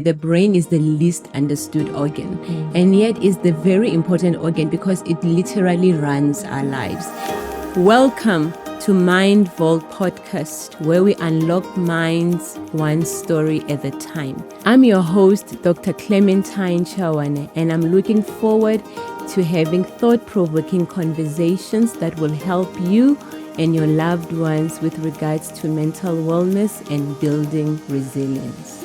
The brain is the least understood organ, and yet is the very important organ because it literally runs our lives. Welcome to Mind Vault Podcast, where we unlock minds one story at a time. I'm your host, Dr. Clementine Chawane, and I'm looking forward to having thought-provoking conversations that will help you and your loved ones with regards to mental wellness and building resilience.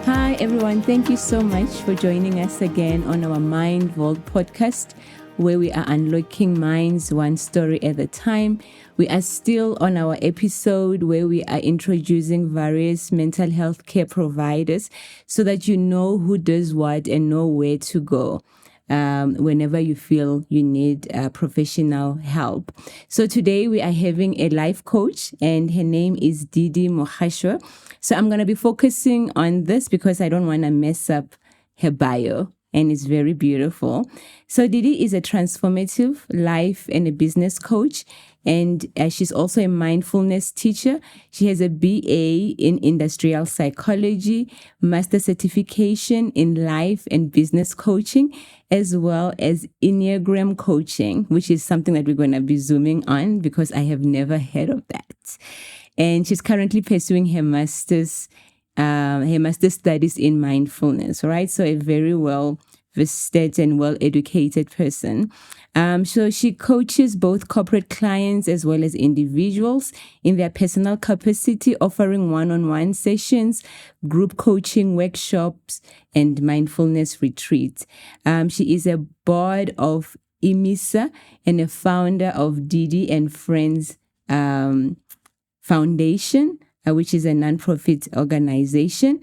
Hi, everyone. Thank you so much for joining us again on our Mind Vault podcast, where we are unlocking minds one story at a time. We are still on our episode where we are introducing various mental health care providers so that you know who does what and know where to go whenever you feel you need professional help. So today we are having a life coach, and her name is Didi Mogashoa. So I'm going to be focusing on this because I don't want to mess up her bio, and it's very beautiful. So Didi is a transformative life and a business coach, and she's also a mindfulness teacher. She has a BA in industrial psychology, master certification in life and business coaching, as well as Enneagram coaching, which is something that we're going to be zooming on because I have never heard of that. And she's currently pursuing her master's studies in mindfulness, right? So a very well-vested and well-educated person. So she coaches both corporate clients as well as individuals in their personal capacity, offering one-on-one sessions, group coaching workshops, and mindfulness retreats. She is a board of IMISA and a founder of Didi and Friends Foundation, which is a nonprofit organization.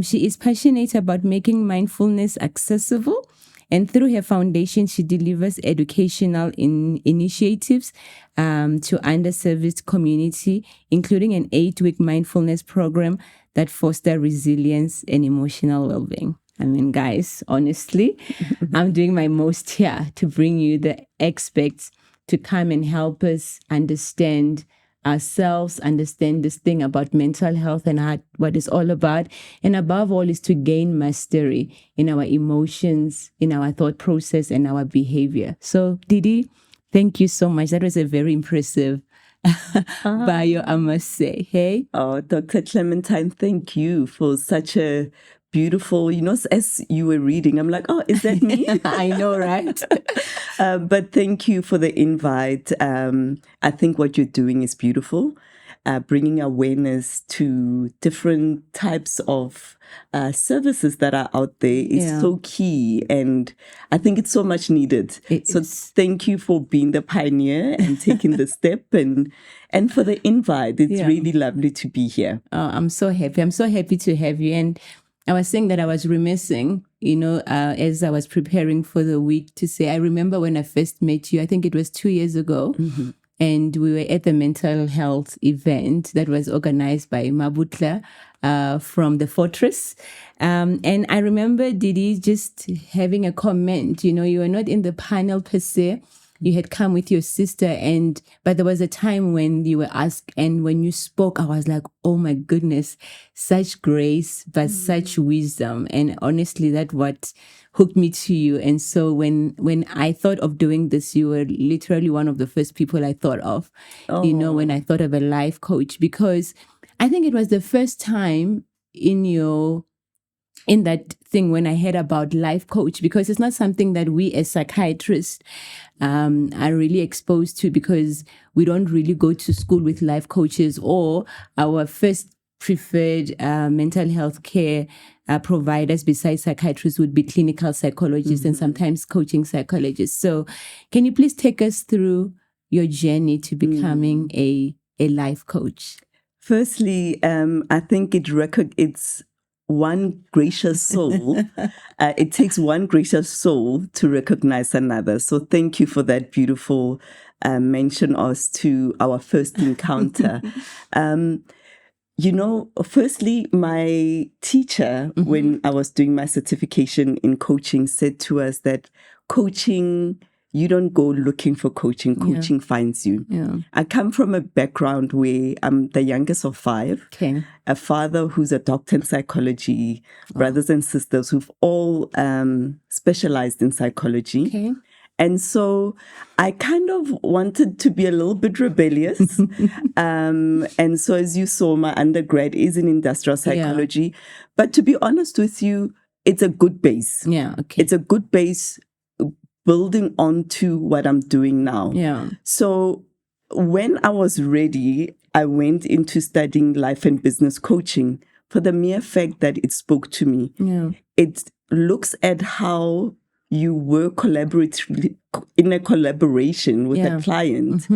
She is passionate about making mindfulness accessible. And through her foundation, she delivers educational initiatives to underserviced community, including an 8-week mindfulness program that fosters resilience and emotional well-being. I mean, guys, honestly, I'm doing my most here to bring you the experts to come and help us understand ourselves, understand this thing about mental health and what it's all about. And above all is to gain mastery in our emotions, in our thought process, and our behavior. So Didi, thank you so much. That was a very impressive bio, I must say. Hey? Oh, Dr. Clementine, thank you for such a beautiful, as you were reading, I'm like, oh, is that me? I know, right? But thank you for the invite. I think what you're doing is beautiful. Bringing awareness to different types of services that are out there is so key, and I think it's so much needed. Thank you for being the pioneer and taking the step, and for the invite. It's really lovely to be here. Oh, I'm so happy. I'm so happy to have you. And I was saying that I was remissing, as I was preparing for the week, to say, I remember when I first met you, I think it was 2 years ago. Mm-hmm. And we were at the mental health event that was organized by Mabutla from the Fortress. And I remember Didi just having a comment, you were not in the panel per se. You had come with your sister, but there was a time when you were asked, and when you spoke, I was like, oh my goodness, such grace, but such wisdom. And honestly, that's what hooked me to you. And so when I thought of doing this, you were literally one of the first people I thought of, when I thought of a life coach, because I think it was the first time in that thing when I heard about life coach, because it's not something that we as psychiatrists are really exposed to, because we don't really go to school with life coaches, or our first preferred mental health care providers besides psychiatrists would be clinical psychologists and sometimes coaching psychologists. So can you please take us through your journey to becoming a life coach? Firstly, I think it's one gracious soul. It takes one gracious soul to recognize another. So thank you for that beautiful mention us to our first encounter. Firstly, my teacher, when I was doing my certification in coaching, said to us that coaching you don't go looking for coaching. Coaching finds you. Yeah. I come from a background where I'm the youngest of 5. Okay. A father who's a doctor in psychology, brothers and sisters who've all specialized in psychology. Okay. And so I kind of wanted to be a little bit rebellious. And so as you saw, my undergrad is in industrial psychology. But to be honest with you, it's a good base. Yeah. Okay. It's a good base building onto what I'm doing now. Yeah. So when I was ready, I went into studying life and business coaching for the mere fact that it spoke to me. Yeah. It looks at how you work collaboratively in a collaboration with a client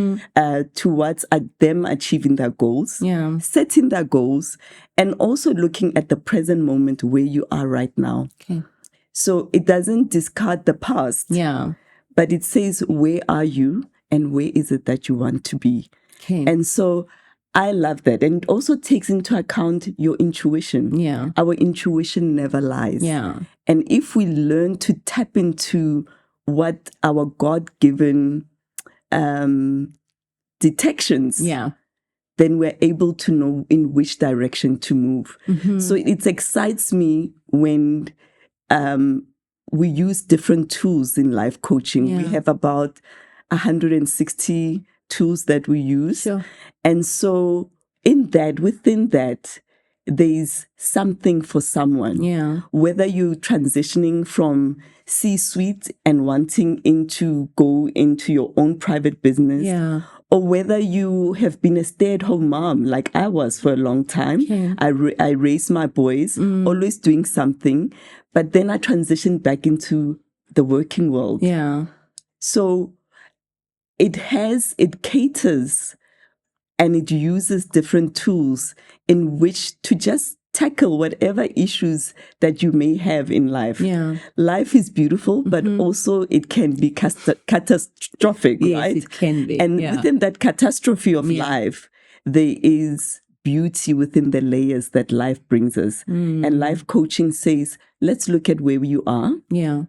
towards them achieving their goals, setting their goals, and also looking at the present moment where you are right now. Okay. So it doesn't discard the past, but it says, where are you and where is it that you want to be? Okay. And so I love that. And it also takes into account your intuition. Yeah. Our intuition never lies. Yeah. And if we learn to tap into what our God-given detections, then we're able to know in which direction to move. So it excites me when we use different tools in life coaching. We have about 160 tools that we use. Sure. And so within that, there's something for someone. Yeah. Whether you're transitioning from C-suite and wanting go into your own private business, or whether you have been a stay-at-home mom like I was for a long time. Okay. I raised my boys, always doing something, but then I transitioned back into the working world. Yeah. So it caters and it uses different tools in which to just tackle whatever issues that you may have in life. Yeah. Life is beautiful, but also it can be catastrophic, yes, right? It can be. And within that catastrophe of life, there is beauty within the layers that life brings us. And life coaching says, let's look at where you are. Yeah.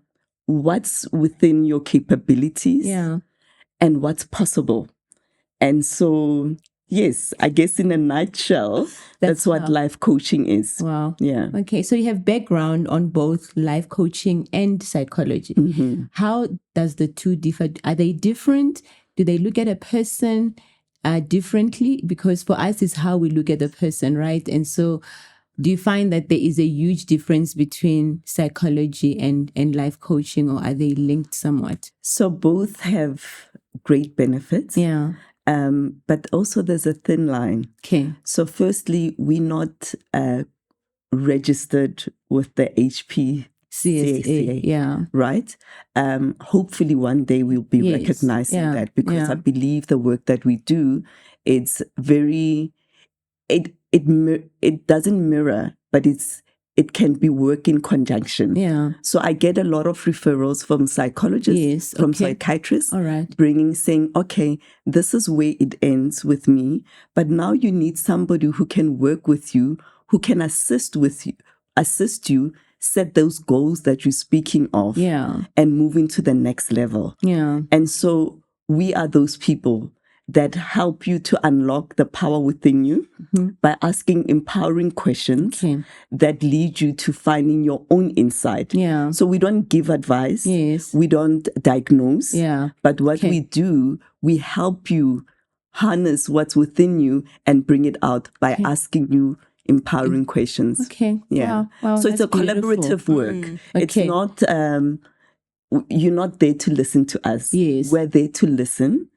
What's within your capabilities. Yeah. And what's possible. And so, yes, I guess in a nutshell, that's what life coaching is. Wow. Yeah. Okay. So you have background on both life coaching and psychology. How does the two differ? Are they different? Do they look at a person differently? Because for us, it's how we look at a person, right? And so do you find that there is a huge difference between psychology and life coaching, or are they linked somewhat? So both have great benefits. Yeah. But also there's a thin line. Okay. So firstly, we're not registered with the HPCSA, right? Hopefully one day we'll be recognizing that, because I believe the work that we do, it's very, it doesn't mirror, but it can be work in conjunction. Yeah. So I get a lot of referrals from psychologists, from psychiatrists, saying, okay, this is where it ends with me, but now you need somebody who can work with you, who can assist you, set those goals that you're speaking of, and move into the next level. Yeah. And so we are those people that help you to unlock the power within you by asking empowering questions that lead you to finding your own insight. Yeah. So we don't give advice. Yes. We don't diagnose. Yeah. But what we do, we help you harness what's within you and bring it out by asking you empowering questions. Okay. Yeah. Wow, so it's a collaborative work. It's not, you're not there to listen to us. Yes. We're there to listen.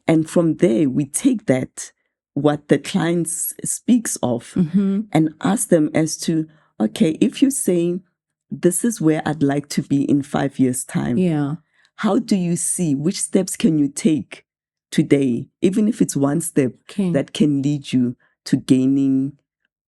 And from there, we take what the client speaks of, and ask them as to, okay, if you say, this is where I'd like to be in 5 years' time. How do you see, which steps can you take today, even if it's one step that can lead you to gaining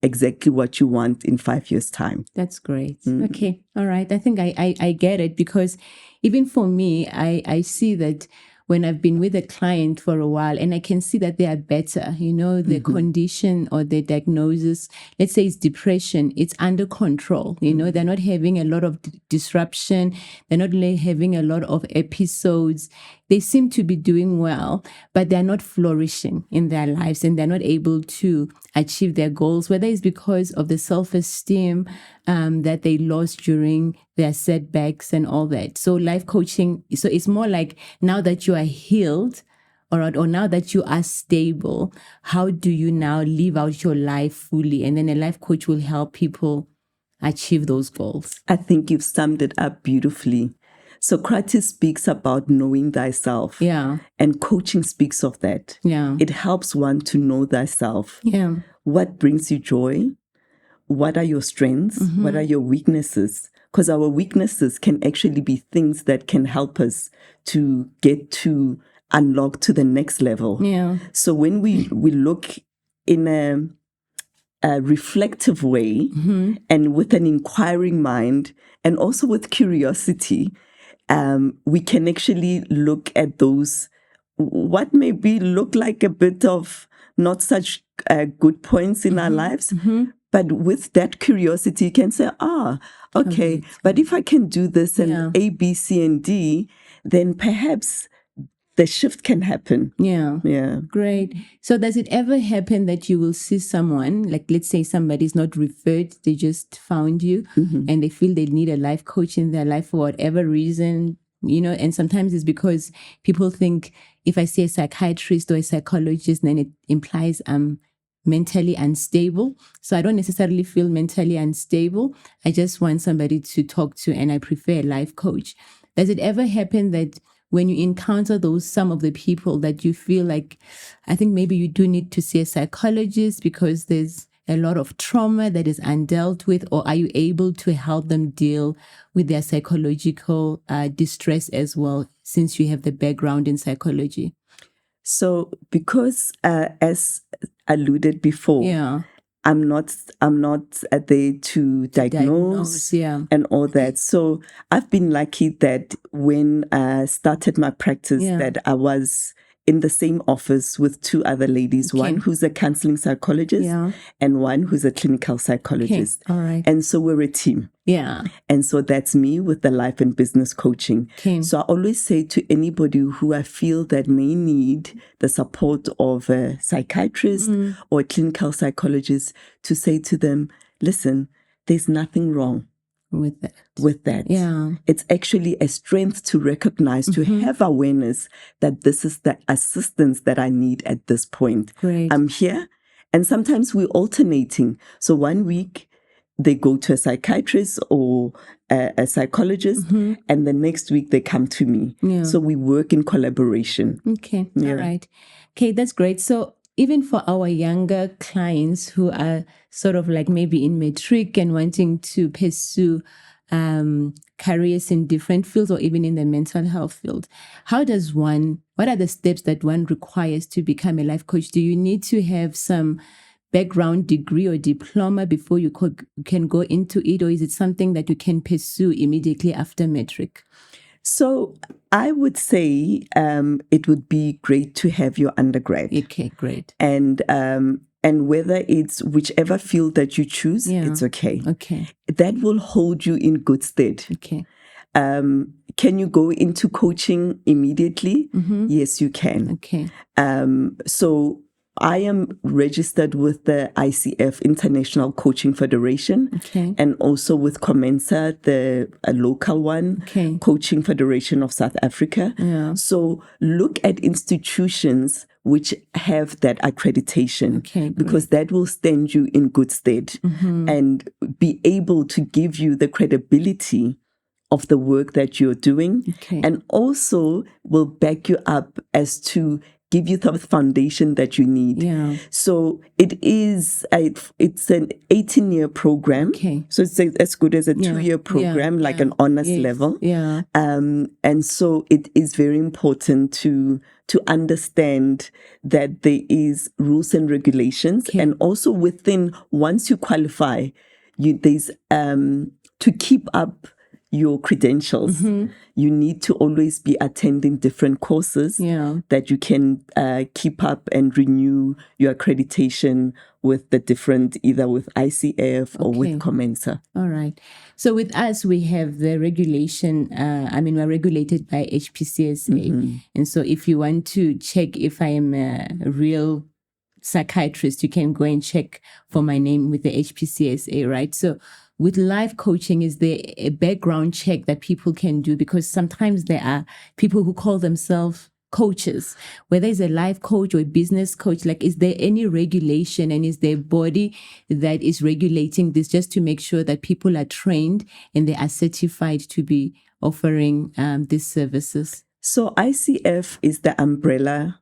exactly what you want in 5 years' time? That's great. Okay. All right. I think I get it, because even for me, I see that when I've been with a client for a while and I can see that they are better, the condition or the diagnosis, let's say it's depression, it's under control. They're not having a lot of disruption. They're not having a lot of episodes. They seem to be doing well, but they're not flourishing in their lives and they're not able to achieve their goals, whether it's because of the self-esteem that they lost during their setbacks and all that. So life coaching, so it's more like now that you are healed, or now that you are stable, how do you now live out your life fully? And then a life coach will help people achieve those goals. I think you've summed it up beautifully. Socrates speaks about knowing thyself. Yeah. And coaching speaks of that. Yeah. It helps one to know thyself. Yeah. What brings you joy? What are your strengths? What are your weaknesses? Because our weaknesses can actually be things that can help us to get to unlock to the next level. Yeah. So when we look in a reflective way and with an inquiring mind and also with curiosity, we can actually look at those, what maybe look like a bit of not such good points in our lives. But with that curiosity, you can say, okay, but if I can do this and A, B, C, and D, then perhaps the shift can happen. Yeah. Yeah. Great. So does it ever happen that you will see someone, like let's say somebody's not referred, they just found you and they feel they need a life coach in their life for whatever reason, and sometimes it's because people think if I see a psychiatrist or a psychologist, then it implies I'm mentally unstable. So I don't necessarily feel mentally unstable. I just want somebody to talk to and I prefer a life coach. Does it ever happen that when you encounter some of the people that you feel like, I think maybe you do need to see a psychologist because there's a lot of trauma that is undealt with, or are you able to help them deal with their psychological distress as well, since you have the background in psychology? So because as alluded before, I'm not there to diagnose and all that. So I've been lucky that when I started my practice that I was in the same office with two other ladies, one who's a counseling psychologist and one who's a clinical psychologist. All right. And so we're a team. Yeah. And so that's me with the life and business coaching. So I always say to anybody who I feel that may need the support of a psychiatrist or a clinical psychologist, to say to them, listen, there's nothing wrong with that. Yeah. It's actually a strength to recognize, to have awareness that this is the assistance that I need at this point. Great. I'm here. And sometimes we're alternating. So one week they go to a psychiatrist or a psychologist, and the next week they come to me. Yeah. So we work in collaboration. Okay. Yeah. All right. Okay, that's great. So even for our younger clients who are sort of like maybe in matric and wanting to pursue careers in different fields or even in the mental health field, what are the steps that one requires to become a life coach? Do you need to have some background degree or diploma before you can go into it, or is it something that you can pursue immediately after matric? So I would say it would be great to have your undergrad. Okay, great. And whether it's whichever field that you choose, it's okay. Okay. That will hold you in good stead. Okay. Can you go into coaching immediately? Yes, you can. Okay. So I am registered with the ICF, International Coaching Federation, and also with Comensa, the local one, Coaching Federation of South Africa. Yeah. So look at institutions which have that accreditation, because that will stand you in good stead and be able to give you the credibility of the work that you're doing, and also will back you up as to give you the foundation that you need. Yeah. So it's an 18-year program. So it's as good as a 2-year program, like an honors level. Yeah. And so it is very important to understand that there is rules and regulations, and also within, once you qualify, there's to keep up your credentials. You need to always be attending different courses that you can keep up and renew your accreditation with the different, either with ICF or with Commensa. All right. So with us, we have the regulation. We're regulated by HPCSA. And so if you want to check if I am a real psychiatrist, you can go and check for my name with the HPCSA, right? So with life coaching, is there a background check that people can do? Because sometimes there are people who call themselves coaches, whether it's a life coach or a business coach. Like, is there any regulation, and is there a body that is regulating this, just to make sure that people are trained and they are certified to be offering these services? So ICF is the umbrella.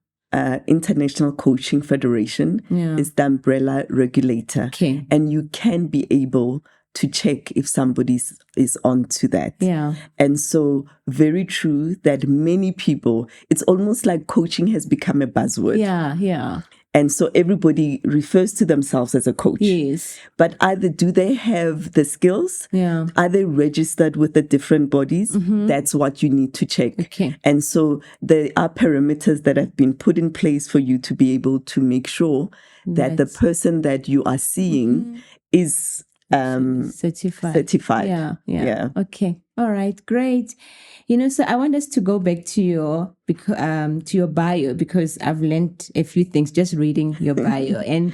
International Coaching Federation is the umbrella regulator. And you can be able to check if somebody is onto that. And so, very true that many people, it's almost like coaching has become a buzzword. And so everybody refers to themselves as a coach. But either do they have the skills? Are they registered with the different bodies? That's what you need to check. And so there are parameters that have been put in place for you to be able to make sure that the person that you are seeing is certified. Okay. All right. Great. So I want us to go back to your bio, because I've learned a few things just reading your bio. And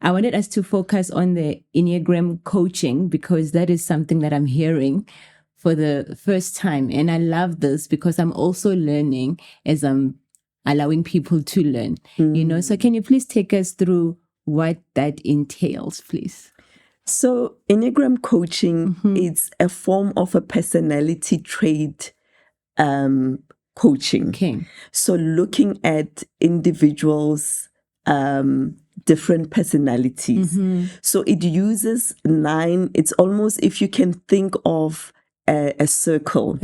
I wanted us to focus on the Enneagram coaching, because that is something that I'm hearing for the first time. And I love this because I'm also learning as I'm allowing people to learn. So can you please take us through what that entails, please? So Enneagram coaching is a form of a personality trait coaching. So looking at individuals' different personalities. So it uses 9. It's almost, if you can think of a circle.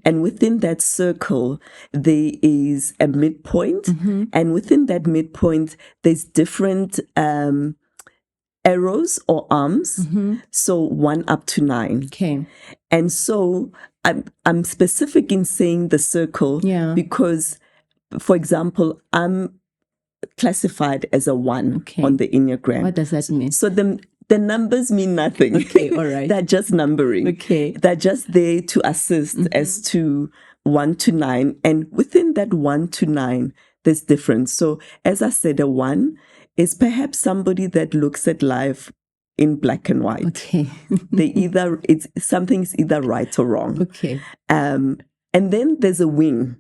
And within that circle, there is a midpoint. And within that midpoint, there's different arrows or arms, so 1 up to 9. And so I'm specific in saying the circle because, for example, I'm classified as a 1 on the Enneagram. What does that mean? So the numbers mean nothing. All right. They're just numbering. They're just there to assist as to 1 to 9. And within that 1 to 9, there's difference. So as I said, a 1 is perhaps somebody that looks at life in black and white. Something's either right or wrong. And then there's a wing.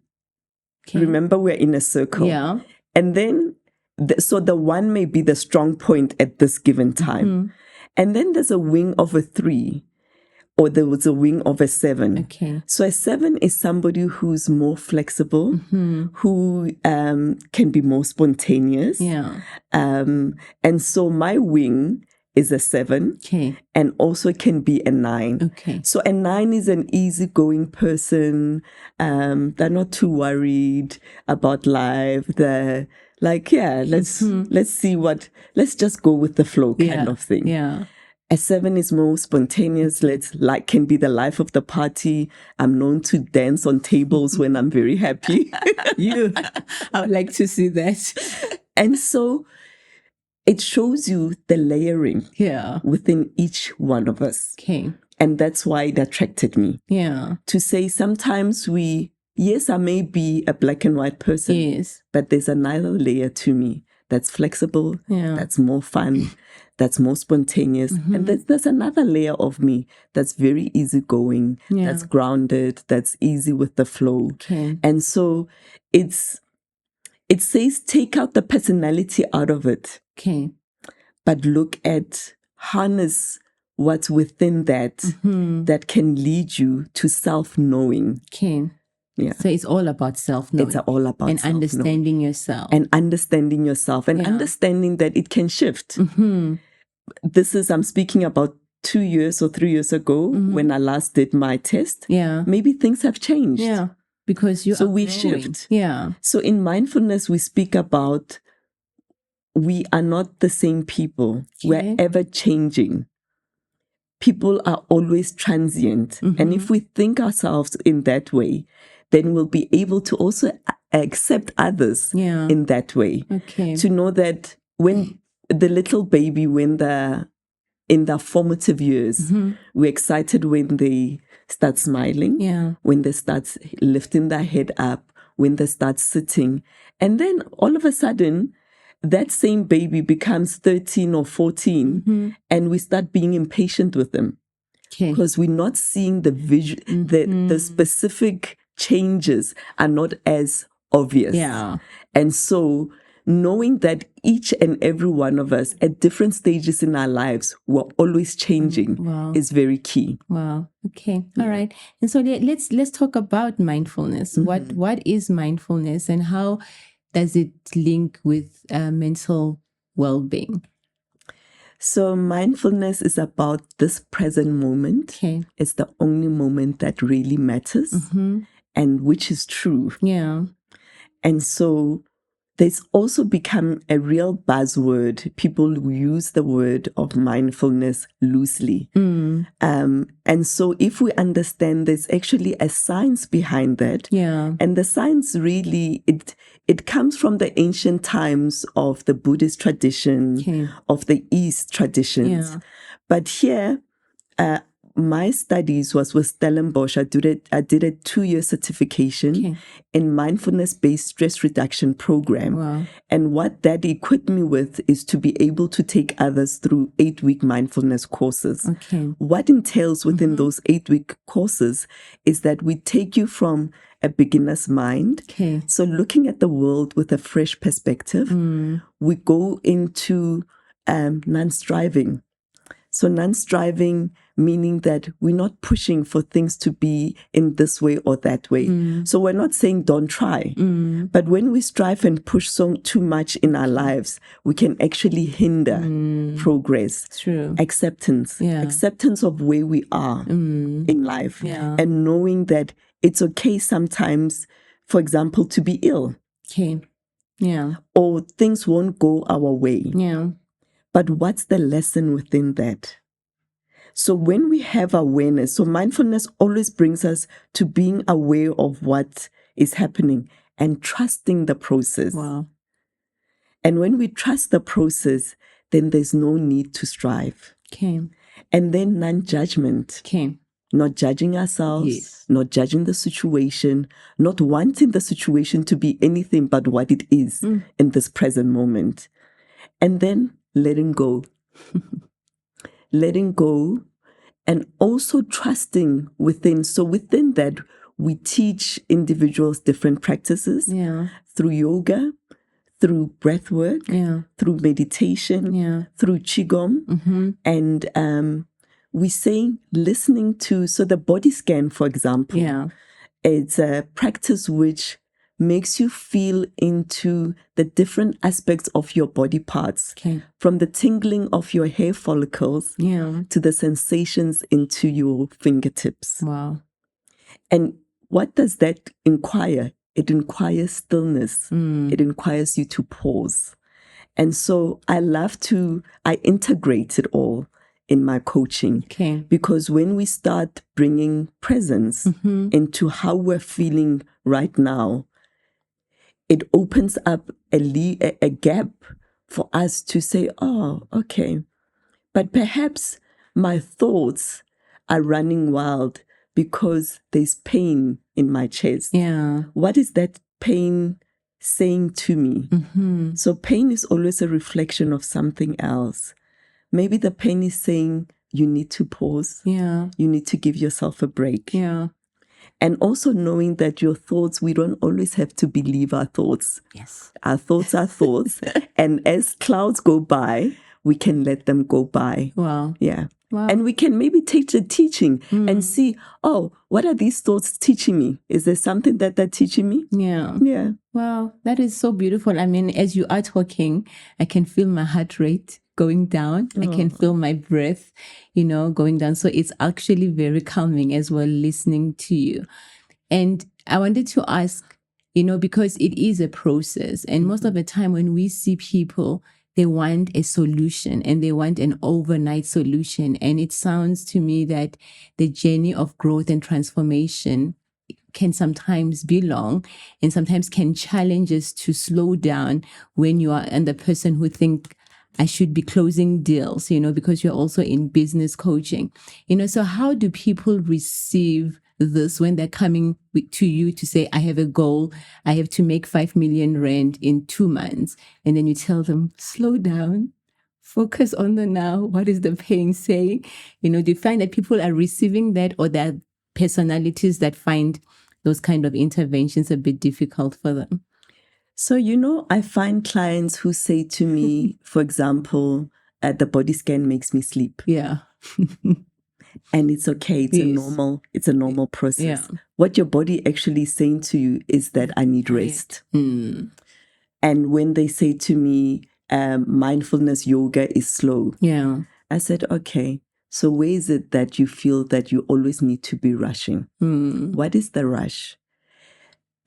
Remember, we're in a circle. And then, so the 1 may be the strong point at this given time. And then there's a wing of a 3, or there was a wing of a 7. So a 7 is somebody who's more flexible, who can be more spontaneous. And so my wing is a 7 and also can be a 9. So a 9 is an easygoing person. They're not too worried about life. They're like, let's just go with the flow kind of thing. A 7 is more spontaneous. Can be the life of the party. I'm known to dance on tables when I'm very happy. I would like to see that. And so it shows you the layering within each one of us. And that's why it attracted me. To say sometimes I may be a black and white person, but there's another layer to me that's flexible, that's more fun, that's more spontaneous. And there's another layer of me that's very easygoing, that's grounded, that's easy with the flow. And so it says take out the personality out of it, but look at, harness what's within that that can lead you to self-knowing. So it's all about self-knowing. It's all about and self-knowing. Understanding yourself. And understanding yourself and understanding that it can shift. I'm speaking about 2 years or 3 years ago when I last did my test. Maybe things have changed. Because so we shift. So in mindfulness, we speak about we are not the same people. We're ever changing. people are always transient. And if we think ourselves in that way, then we'll be able to also accept others in that way. Okay. To know that when the little baby, when they're in their formative years, we're excited when they start smiling, when they start lifting their head up, when they start sitting. And then all of a sudden, that same baby becomes 13 or 14, and we start being impatient with them. Because we're not seeing the the specific changes are not as obvious. And so knowing that each and every one of us at different stages in our lives, we're always changing is very key. Wow. Okay. All right. And so let's talk about mindfulness. What is mindfulness, and how does it link with mental well-being? So mindfulness is about this present moment. It's the only moment that really matters, and which is true. And so there's also become a real buzzword. People use the word of mindfulness loosely. And so if we understand there's actually a science behind that, and the science really, it comes from the ancient times of the Buddhist tradition, of the East traditions. But here, my studies was with Stellenbosch. I did a 2-year certification in mindfulness-based stress reduction program. And what that equipped me with is to be able to take others through 8-week mindfulness courses. What entails within those 8-week courses is that we take you from a beginner's mind. So looking at the world with a fresh perspective, we go into non-striving. So non-striving, meaning that we're not pushing for things to be in this way or that way. So we're not saying don't try. But when we strive and push too much in our lives, we can actually hinder progress. Acceptance. Acceptance of where we are in life. And knowing that it's okay sometimes, for example, to be ill. Or things won't go our way. But what's the lesson within that? So when we have awareness, so mindfulness always brings us to being aware of what is happening and trusting the process. And when we trust the process, then there's no need to strive. And then non-judgment. Not judging ourselves, not judging the situation, not wanting the situation to be anything but what it is in this present moment. And then letting go. Letting go, and also trusting within. So within that, we teach individuals different practices through yoga, through breath work, through meditation, through qigong. And we say listening to, so the body scan, for example, it's a practice which makes you feel into the different aspects of your body parts, from the tingling of your hair follicles to the sensations into your fingertips. And what does that inquire? It inquires stillness. It inquires you to pause. And so I integrate it all in my coaching. Because when we start bringing presence into how we're feeling right now, it opens up a gap for us to say, oh, okay, but perhaps my thoughts are running wild because there's pain in my chest. What is that pain saying to me? So pain is always a reflection of something else. Maybe the pain is saying you need to pause. You need to give yourself a break. And also knowing that your thoughts, we don't always have to believe our thoughts. Our thoughts are thoughts. And as clouds go by, we can let them go by. And we can maybe take the teaching and see, oh, what are these thoughts teaching me? Is there something that they're teaching me? Wow, that is so beautiful. I mean, as you are talking, I can feel my heart rate going down. I can feel my breath, going down. So it's actually very calming as well listening to you. And I wanted to ask, because it is a process. And most of the time when we see people they want a solution and they want an overnight solution. And it sounds to me that the journey of growth and transformation can sometimes be long and sometimes can challenge us to slow down when you are and the person who think I should be closing deals, because you're also in business coaching, so how do people receive this when they're coming to you to say, I have a goal, I have to make 5 million rand in 2 months. And then you tell them, slow down, focus on the now. What is the pain saying? Do you find that people are receiving that, or there are personalities that find those kind of interventions a bit difficult for them? So, I find clients who say to me, for example, the body scan makes me sleep. Yeah. And it's okay. It's a normal process. Yeah. What your body actually is saying to you is that I need rest. Mm. And when they say to me, mindfulness yoga is slow. Yeah. I said, okay, so where is it that you feel that you always need to be rushing? What is the rush?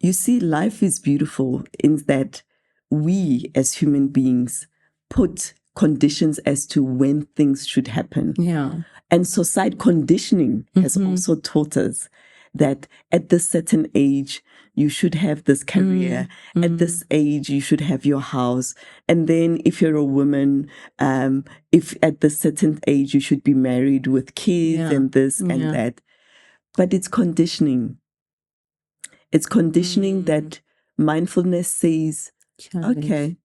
You see, life is beautiful in that we as human beings put conditions as to when things should happen. Yeah. And society conditioning has also taught us that at this certain age, you should have this career. At this age, you should have your house. And then if you're a woman, if at this certain age, you should be married with kids and this and that. But it's conditioning. It's conditioning that mindfulness says, okay,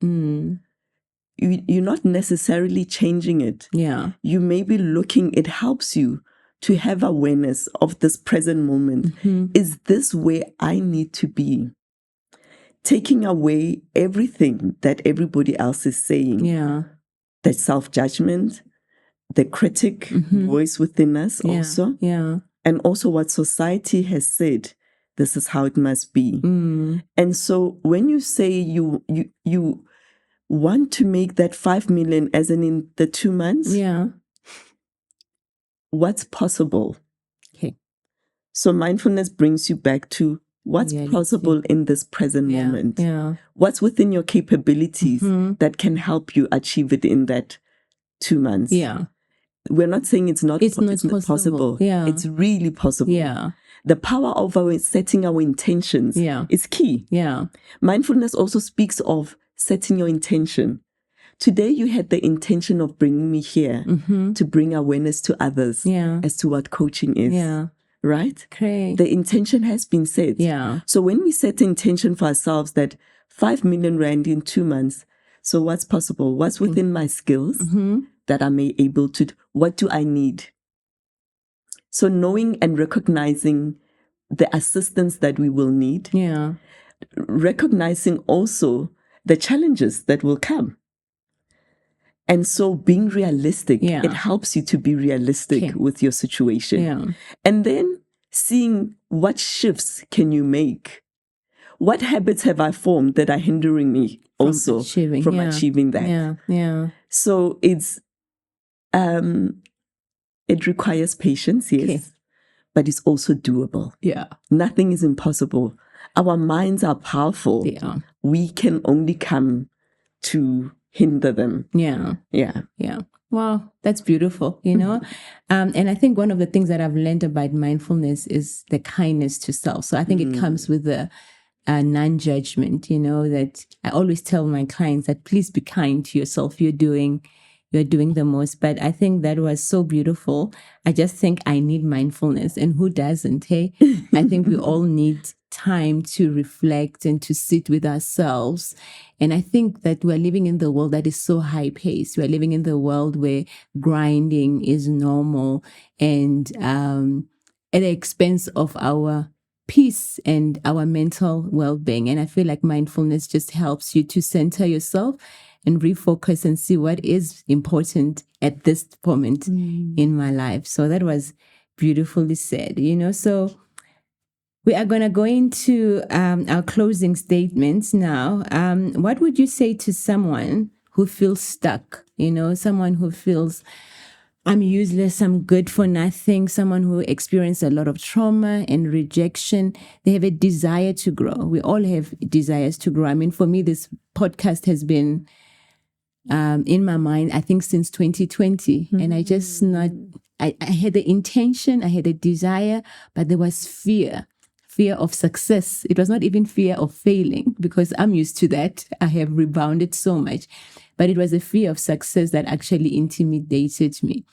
you're not necessarily changing it. Yeah. You may be looking, it helps you to have awareness of this present moment. Is this where I need to be? Taking away everything that everybody else is saying. Yeah. The self-judgment, the critic voice within us also. Yeah. And also what society has said, this is how it must be. And so when you say you want to make that 5 million as in the 2 months, what's possible? Okay. So mindfulness brings you back to what's possible in this present moment. Yeah. What's within your capabilities that can help you achieve it in that 2 months. Yeah. We're not saying it's not possible. Yeah. It's really possible. Yeah. The power of setting our intentions is key. Yeah. Mindfulness also speaks of setting your intention. Today you had the intention of bringing me here to bring awareness to others as to what coaching is. Yeah. Right? Great. The intention has been set. Yeah. So when we set the intention for ourselves that 5 million rand in 2 months, so what's possible? What's within my skills that I may able to, what do I need? So knowing and recognizing the assistance that we will need. Yeah. Recognizing also the challenges that will come. And so being realistic, it helps you to be realistic with your situation. Yeah. And then seeing what shifts can you make? What habits have I formed that are hindering me also from achieving that? Yeah. Yeah. So it requires patience, yes, but it's also doable. Yeah. Nothing is impossible. Our minds are powerful. Yeah. We can only come to hinder them. Yeah. Yeah. Yeah. Wow, that's beautiful, and I think one of the things that I've learned about mindfulness is the kindness to self. So I think it comes with the non-judgment, that I always tell my clients that please be kind to yourself. You're doing the most. But I think that was so beautiful. I just think I need mindfulness. And who doesn't, hey? I think we all need time to reflect and to sit with ourselves. And I think that we're living in the world that is so high paced. We're living in the world where grinding is normal and at the expense of our peace and our mental well-being. And I feel like mindfulness just helps you to center yourself and refocus and see what is important at this moment in my life. So that was beautifully said, So we are going to go into our closing statements now. What would you say to someone who feels stuck, someone who feels I'm useless, I'm good for nothing, someone who experienced a lot of trauma and rejection? They have a desire to grow. We all have desires to grow. I mean, for me, this podcast has been in my mind, I think since 2020. And I just not, I had the intention, I had a desire, but there was fear of success. It was not even fear of failing, because I'm used to that. I have rebounded so much. But it was a fear of success that actually intimidated me.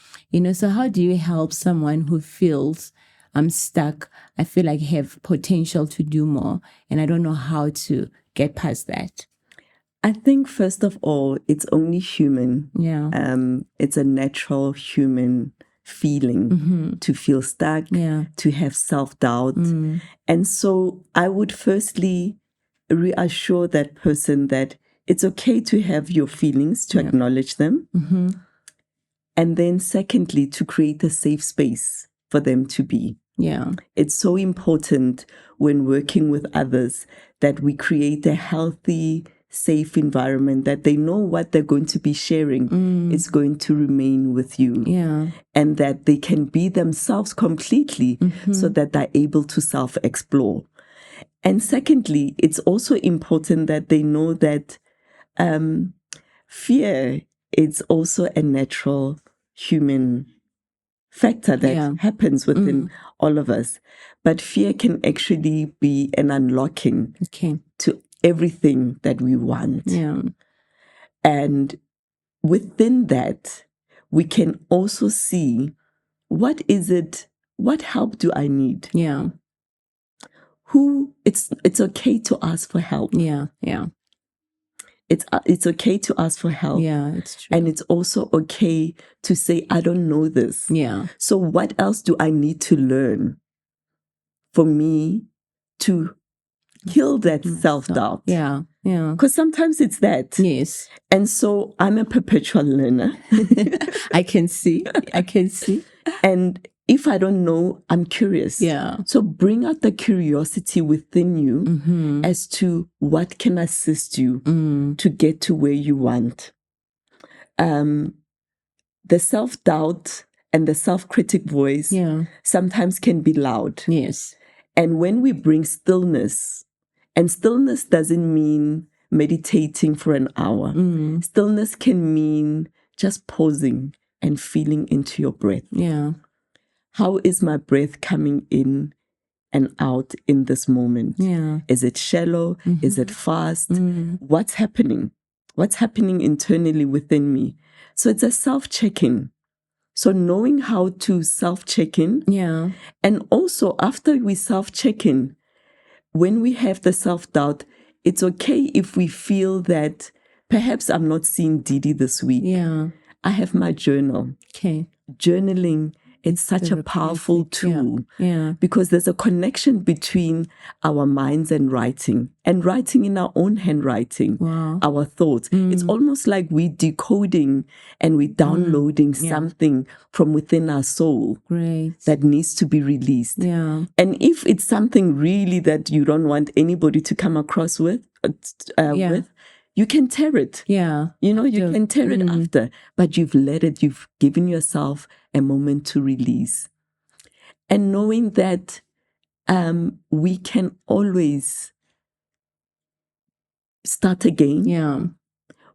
So how do you help someone who feels I'm stuck, I feel like I have potential to do more, and I don't know how to get past that? I think, first of all, it's only human. Yeah. It's a natural human feeling to feel stuck, to have self-doubt. And so I would firstly reassure that person that it's okay to have your feelings, to acknowledge them. And then secondly, to create a safe space for them to be. Yeah. It's so important when working with others that we create a healthy, safe environment, that they know what they're going to be sharing is going to remain with you. Yeah. And that they can be themselves completely so that they're able to self-explore. And secondly, it's also important that they know that fear is also a natural human factor that happens within all of us. But fear can actually be an unlocking to everything that we want. Yeah. And within that, we can also see, what help do I need? Yeah. It's okay to ask for help. Yeah. Yeah. It's okay to ask for help. Yeah, it's true. And it's also okay to say, I don't know this. Yeah. So what else do I need to learn for me to kill that self-doubt? Yeah. Yeah. Because sometimes it's that. Yes. And so I'm a perpetual learner. I can see. And if I don't know, I'm curious. Yeah. So bring out the curiosity within you as to what can assist you to get to where you want. The self-doubt and the self-critic voice sometimes can be loud. Yes. And when we bring stillness, and stillness doesn't mean meditating for an hour. Stillness can mean just pausing and feeling into your breath. Yeah. How is my breath coming in and out in this moment? Yeah. Is it shallow? Is it fast? What's happening? What's happening internally within me? So it's a self-check-in. So knowing how to self-check-in. Yeah. And also, after we self-check-in, when we have the self-doubt, it's okay if we feel that perhaps I'm not seeing Didi this week. Yeah. I have my journal. Okay. Journaling, it's such a powerful tool because there's a connection between our minds and writing in our own handwriting, our thoughts. It's almost like we're decoding and we're downloading something from within our soul that needs to be released. Yeah. And if it's something really that you don't want anybody to come across with, you can tear it. Yeah. You can tear it after, but you've given yourself a moment to release. And knowing that we can always start again. Yeah.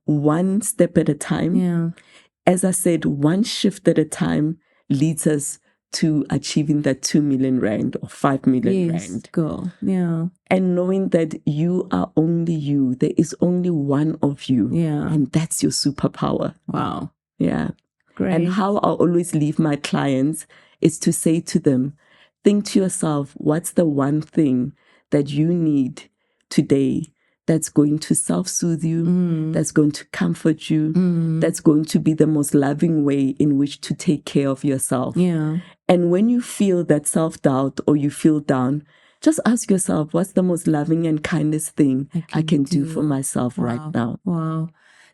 One step at a time. Yeah. As I said, one shift at a time leads us to achieving that 2 million rand or 5 million rand. Go. Yeah. And knowing that you are only you. There is only one of you. Yeah. And that's your superpower. Wow. Yeah. Great. And how I always leave my clients is to say to them, think to yourself, what's the one thing that you need today that's going to self-soothe you, that's going to comfort you, that's going to be the most loving way in which to take care of yourself. Yeah. And when you feel that self-doubt or you feel down, just ask yourself, what's the most loving and kindest thing I can do for myself right now? Wow.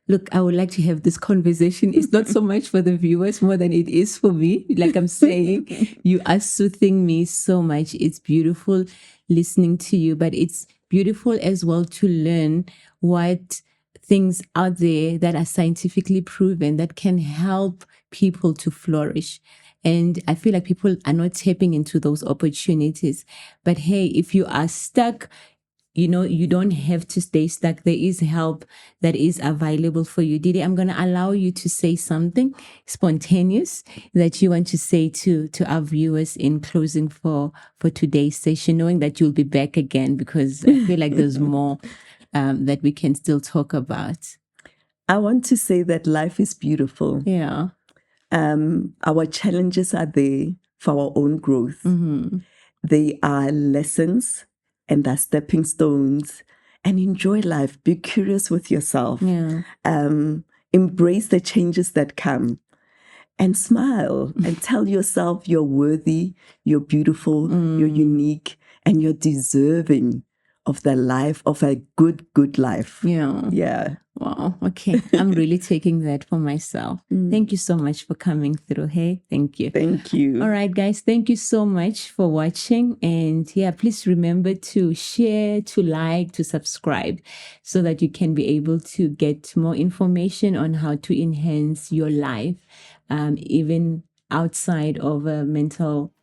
Look, I would like to have this conversation. It's not so much for the viewers more than it is for me. Like I'm saying, you are soothing me so much. It's beautiful listening to you, but it's beautiful as well to learn what things out there that are scientifically proven that can help people to flourish. And I feel like people are not tapping into those opportunities. But hey, if you are stuck, you don't have to stay stuck. There is help that is available for you. Didi, I'm going to allow you to say something spontaneous that you want to say to our viewers in closing for today's session, knowing that you'll be back again, because I feel like there's more that we can still talk about. I want to say that life is beautiful. Yeah. Our challenges are there for our own growth. They are lessons and are stepping stones. And enjoy life. Be curious with yourself. Yeah. Embrace the changes that come. And smile and tell yourself you're worthy, you're beautiful, you're unique, and you're deserving of the life, of a good life. Yeah. Yeah. Wow. Okay. I'm really taking that for myself. Thank you so much for coming through. Hey, thank you. Thank you. All right, guys. Thank you so much for watching. And yeah, please remember to share, to like, to subscribe so that you can be able to get more information on how to enhance your life, even outside of a mental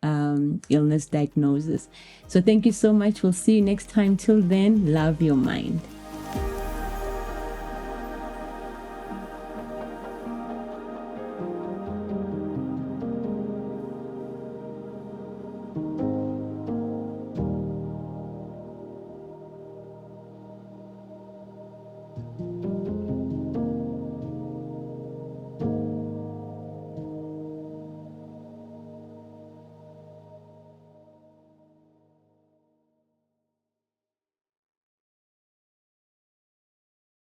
illness diagnosis. So thank you so much. We'll see you next time. Till then, love your mind.